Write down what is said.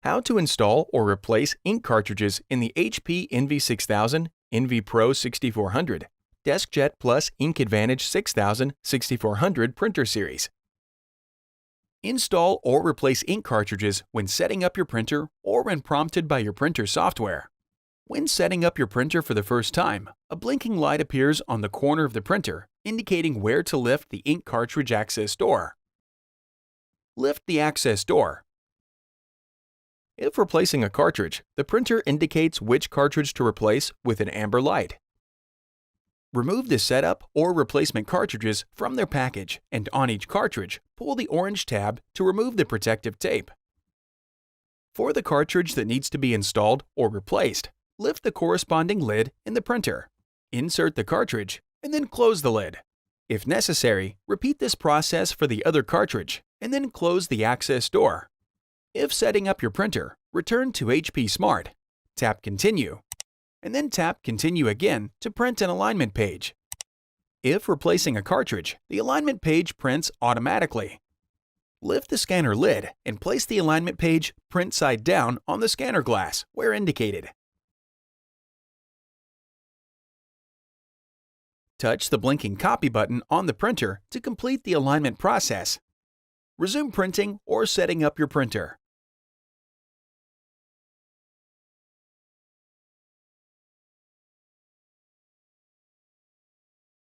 How to install or replace ink cartridges in the HP ENVY 6000, ENVY Pro 6400, DeskJet Plus Ink Advantage 6000, 6400 printer series. Install or replace ink cartridges when setting up your printer or when prompted by your printer software. When setting up your printer for the first time, a blinking light appears on the corner of the printer indicating where to lift the ink cartridge access door. Lift the access door. If replacing a cartridge, the printer indicates which cartridge to replace with an amber light. Remove the setup or replacement cartridges from their package, and on each cartridge, pull the orange tab to remove the protective tape. For the cartridge that needs to be installed or replaced, lift the corresponding lid in the printer. Insert the cartridge, and then close the lid. If necessary, repeat this process for the other cartridge, and then close the access door. If setting up your printer, return to HP Smart, tap Continue, and then tap Continue again to print an alignment page. If replacing a cartridge, the alignment page prints automatically. Lift the scanner lid and place the alignment page print side down on the scanner glass where indicated. Touch the blinking copy button on the printer to complete the alignment process. Resume printing or setting up your printer.